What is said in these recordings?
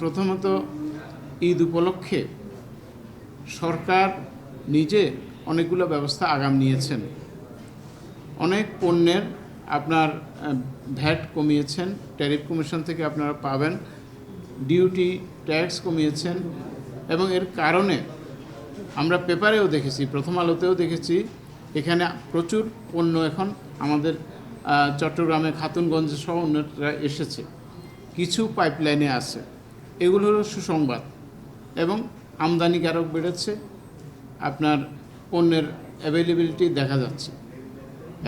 প্রথমত ঈদ উপলক্ষে সরকার নিজে অনেকগুলো ব্যবস্থা আগাম নিয়েছেন। অনেক পণ্যের আপনার ভ্যাট কমিয়েছেন, ট্যারিফ কমিশন থেকে আপনারা পাবেন, ডিউটি ট্যাক্স কমিয়েছেন, এবং এর কারণে আমরা পেপারেও দেখেছি, প্রথম আলোতেও দেখেছি, এখানে প্রচুর পণ্য এখন আমাদের চট্টগ্রামে খাতুনগঞ্জ সহ অন্যরা এসেছে, কিছু পাইপলাইনে আছে। এগুলো হলো সুসংবাদ এবং আমদানিকারক বেড়েছে, আপনার পণ্যের অ্যাভেলেবিলিটি দেখা যাচ্ছে।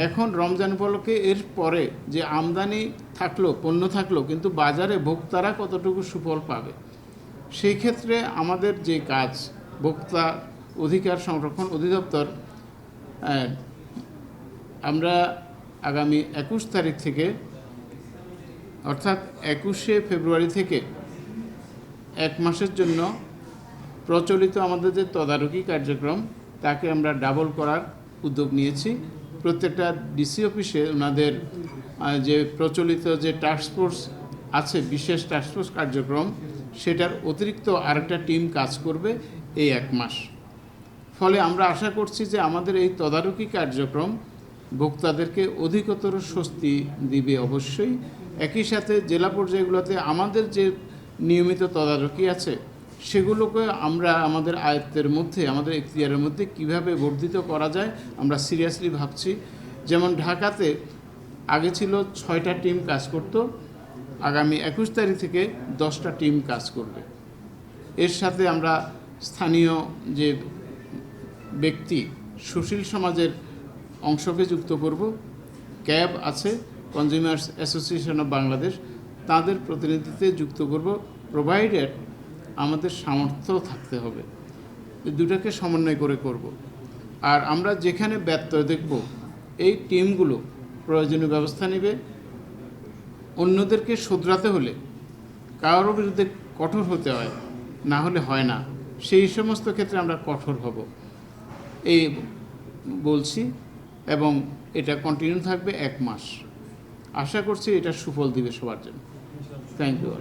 এখন রমজান উপলক্ষে এর পরে যে আমদানি থাকলো, পণ্য থাকলো, কিন্তু বাজারে ভোক্তারা কতটুকু সুফল পাবে, সেই ক্ষেত্রে আমাদের যে কাজ, ভোক্তা অধিকার সংরক্ষণ অধিদপ্তর, আমরা আগামী 21 তারিখ থেকে, অর্থাৎ 21শে ফেব্রুয়ারি থেকে 1 মাসের জন্য প্রচলিত আমাদের যে তদারকি কার্যক্রম, তাকে আমরা ডাবল করার উদ্যোগ নিয়েছি। প্রত্যেকটা ডিসি অফিসে ওনাদের যে প্রচলিত যে টাস্কফোর্স আছে, বিশেষ টাস্কফোর্স কার্যক্রম, সেটার অতিরিক্ত আরেকটা টিম কাজ করবে এই 1 মাস। ফলে আমরা আশা করছি যে আমাদের এই তদারকি কার্যক্রম ভোক্তাদেরকে অধিকতর স্বস্তি দিবে অবশ্যই। একই সাথে জেলা পর্যায়গুলোতে আমাদের যে নিয়মিত তদারকি আছে, সেগুলোকে আমরা আমাদের আয়ত্তের মধ্যে, আমাদের এখতিয়ারের মধ্যে কিভাবে বর্ধিত করা যায় আমরা সিরিয়াসলি ভাবছি। যেমন ঢাকাতে আগে ছিল 6টা টিম কাজ করত, আগামী 21 তারিখ থেকে 10টা টিম কাজ করবে। এর সাথে আমরা স্থানীয় যে ব্যক্তি, সুশীল সমাজের অংশকে যুক্ত করব। ক্যাব আছে, কনজিউমার্স অ্যাসোসিয়েশন অফ বাংলাদেশ, তাদের প্রতিনিধিত্বে যুক্ত করব, প্রোভাইডেড আমাদের সামর্থ্য থাকতে হবে। এই দুটাকে সমন্বয় করে করব। আর আমরা যেখানে ব্যত্যয় দেখব, এই টিমগুলো প্রয়োজনীয় ব্যবস্থা নেবে। অন্যদেরকে শুধরাতে হলে কারোর বিরুদ্ধে কঠোর হতে হয়, না হলে হয় না। সেই সমস্ত ক্ষেত্রে আমরা কঠোর হব এই বলছি, এবং এটা কন্টিনিউ থাকবে 1 মাস। আশা করছি এটা সুফল দিবে সবার জন্য। Thank you.